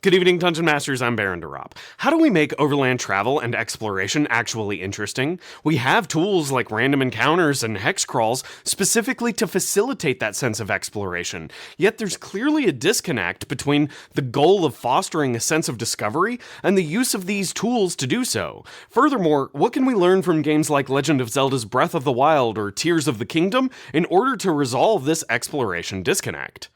Good evening, Dungeon Masters. I'm Baron de Ropp. How do we make overland travel and exploration actually interesting? We have tools like random encounters and hexcrawls specifically to facilitate that sense of exploration, yet there's clearly a disconnect between the goal of fostering a sense of discovery and the use of these tools to do so. Furthermore, what can we learn from games like Legend of Zelda's Breath of the Wild or Tears of the Kingdom in order to resolve this exploration disconnect?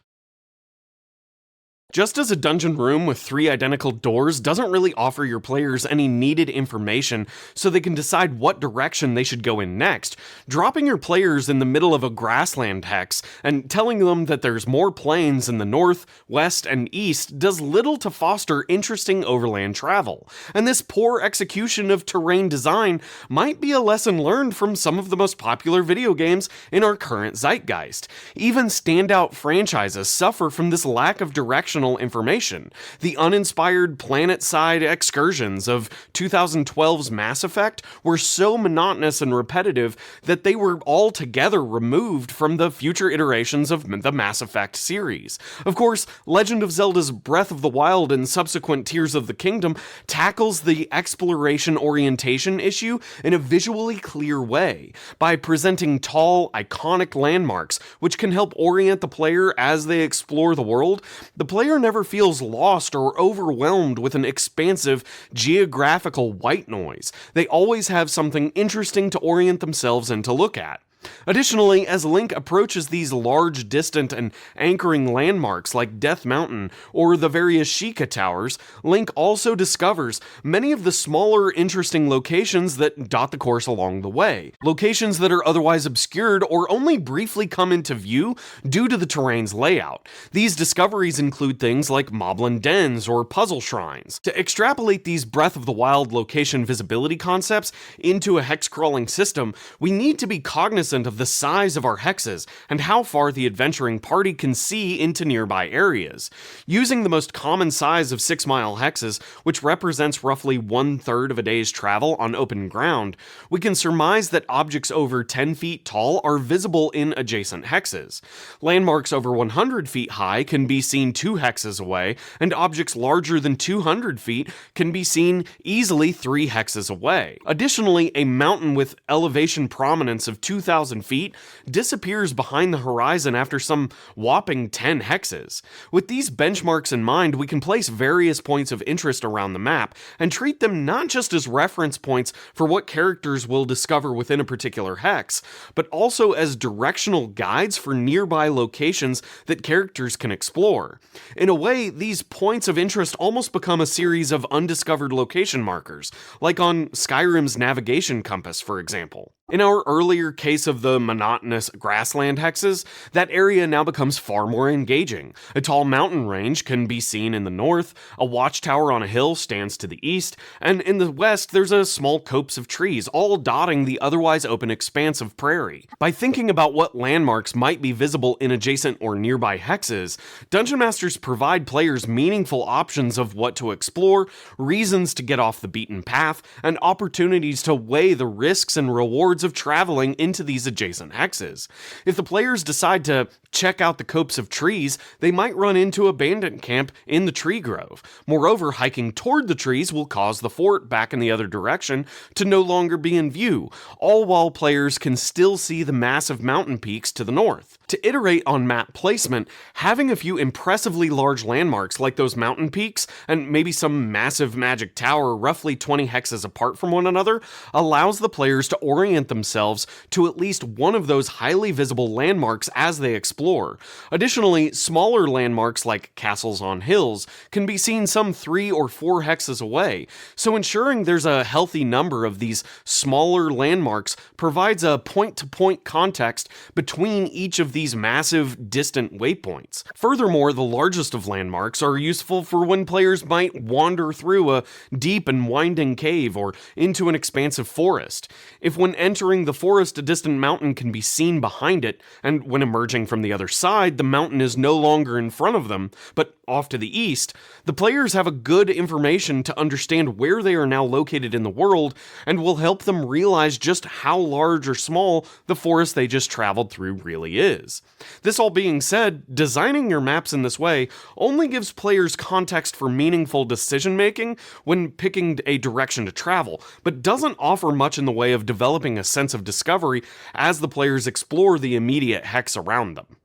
Just as a dungeon room with 3 identical doors doesn't really offer your players any needed information so they can decide what direction they should go in next, dropping your players in the middle of a grassland hex and telling them that there's more plains in the north, west, and east does little to foster interesting overland travel. And this poor execution of terrain design might be a lesson learned from some of the most popular video games in our current zeitgeist. Even standout franchises suffer from this lack of direction information. The uninspired planet-side excursions of 2012's Mass Effect were so monotonous and repetitive that they were altogether removed from the future iterations of the Mass Effect series. Of course, Legend of Zelda's Breath of the Wild and subsequent Tears of the Kingdom tackles the exploration orientation issue in a visually clear way by presenting tall, iconic landmarks which can help orient the player as they explore the world. The player never feels lost or overwhelmed with an expansive geographical white noise. They always have something interesting to orient themselves and to look at. Additionally, as Link approaches these large, distant, and anchoring landmarks like Death Mountain or the various Sheikah Towers, Link also discovers many of the smaller, interesting locations that dot the course along the way. Locations that are otherwise obscured or only briefly come into view due to the terrain's layout. These discoveries include things like moblin dens or puzzle shrines. To extrapolate these Breath of the Wild location visibility concepts into a hex-crawling system, we need to be cognizant of the size of our hexes and how far the adventuring party can see into nearby areas. Using the most common size of 6-mile hexes, which represents roughly 1/3 of a day's travel on open ground, we can surmise that objects over 10 feet tall are visible in adjacent hexes. Landmarks over 100 feet high can be seen 2 hexes away, and objects larger than 200 feet can be seen easily 3 hexes away. Additionally, a mountain with elevation prominence of 2,000 feet disappears behind the horizon after some whopping 10 hexes. With these benchmarks in mind, we can place various points of interest around the map and treat them not just as reference points for what characters will discover within a particular hex, but also as directional guides for nearby locations that characters can explore. In a way, these points of interest almost become a series of undiscovered location markers, like on Skyrim's navigation compass, for example. In our earlier case of the monotonous grassland hexes, that area now becomes far more engaging. A tall mountain range can be seen in the north, a watchtower on a hill stands to the east, and in the west there's a small copse of trees, all dotting the otherwise open expanse of prairie. By thinking about what landmarks might be visible in adjacent or nearby hexes, Dungeon Masters provide players meaningful options of what to explore, reasons to get off the beaten path, and opportunities to weigh the risks and rewards of traveling into these adjacent hexes. If the players decide to check out the copse of trees, they might run into a bandit camp in the tree grove. Moreover, hiking toward the trees will cause the fort back in the other direction to no longer be in view, all while players can still see the massive mountain peaks to the north. To iterate on map placement, having a few impressively large landmarks like those mountain peaks and maybe some massive magic tower roughly 20 hexes apart from one another allows the players to orient themselves to at least one of those highly visible landmarks as they explore. Additionally, smaller landmarks like castles on hills can be seen some 3 or 4 hexes away, so ensuring there's a healthy number of these smaller landmarks provides a point-to-point context between each of these massive, distant waypoints. Furthermore, the largest of landmarks are useful for when players might wander through a deep and winding cave or into an expansive forest. If when entering entering the forest, a distant mountain can be seen behind it, and when emerging from the other side, the mountain is no longer in front of them, but off to the east. The players have a good information to understand where they are now located in the world, and will help them realize just how large or small the forest they just traveled through really is. This all being said, designing your maps in this way only gives players context for meaningful decision making when picking a direction to travel, but doesn't offer much in the way of developing a sense of discovery as the players explore the immediate hex around them.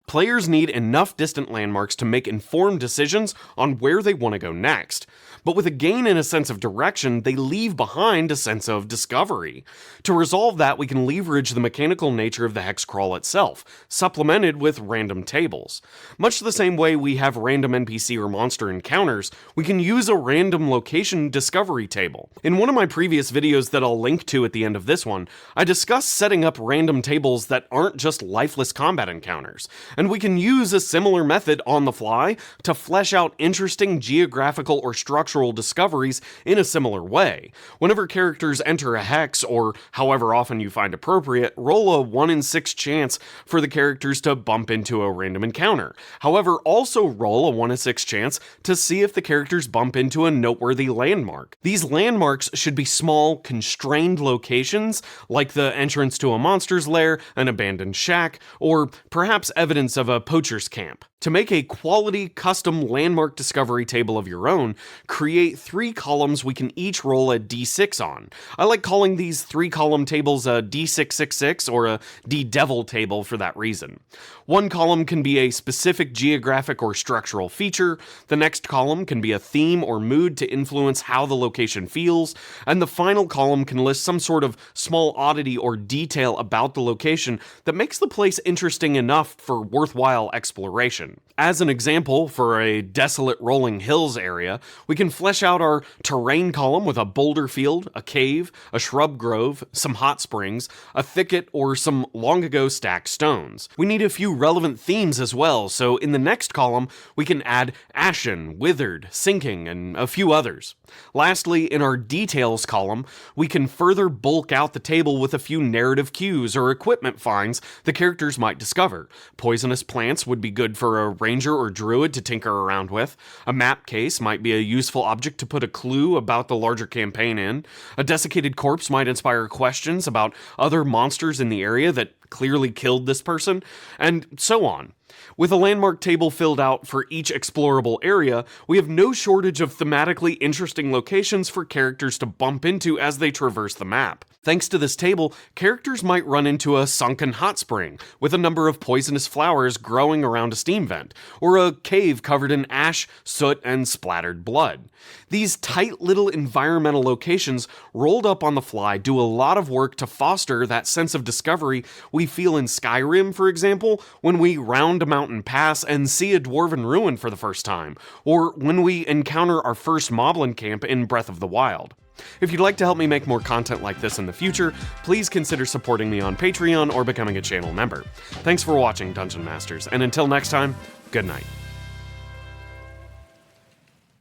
Players need enough distant landmarks to make informed decisions on where they want to go next, but with a gain in a sense of direction, they leave behind a sense of discovery. To resolve that, we can leverage the mechanical nature of the hexcrawl itself, supplemented with random tables. Much the same way we have random NPC or monster encounters, we can use a random location discovery table. In one of my previous videos that I'll link to at the end of this one, I discussed setting up random tables that aren't just lifeless combat encounters, and we can use a similar method on the fly to flesh out interesting geographical or structural discoveries in a similar way. Whenever characters enter a hex, or however often you find appropriate, roll a 1 in 6 chance for the characters to bump into a random encounter. However, also roll a 1 in 6 chance to see if the characters bump into a noteworthy landmark. These landmarks should be small, constrained locations, like the entrance to a monster's lair, an abandoned shack, or perhaps evidence of a poacher's camp. To make a quality, custom landmark discovery table of your own, create 3 columns we can each roll a d6 on. I like calling these 3-column tables a d666 or a d-devil table for that reason. One column can be a specific geographic or structural feature, the next column can be a theme or mood to influence how the location feels, and the final column can list some sort of small oddity or detail about the location that makes the place interesting enough for worthwhile exploration. As an example, for a desolate rolling hills area, we can flesh out our terrain column with a boulder field, a cave, a shrub grove, some hot springs, a thicket, or some long ago stacked stones. We need a few relevant themes as well, so in the next column we can add ashen, withered, sinking, and a few others. Lastly, in our details column, we can further bulk out the table with a few narrative cues or equipment finds the characters might discover. Poisonous plants would be good for a ranger or druid to tinker around with. A map case might be a useful object to put a clue about the larger campaign in. A desiccated corpse might inspire questions about other monsters in the area that clearly killed this person, and so on. With a landmark table filled out for each explorable area, we have no shortage of thematically interesting locations for characters to bump into as they traverse the map. Thanks to this table, characters might run into a sunken hot spring with a number of poisonous flowers growing around a steam vent, or a cave covered in ash, soot, and splattered blood. These tight little environmental locations rolled up on the fly do a lot of work to foster that sense of discovery we feel in Skyrim, for example, when we round a mountain pass and see a dwarven ruin for the first time, or when we encounter our first moblin camp in Breath of the Wild. If you'd like to help me make more content like this in the future, please consider supporting me on Patreon or becoming a channel member. Thanks for watching, Dungeon Masters, and until next time, good night.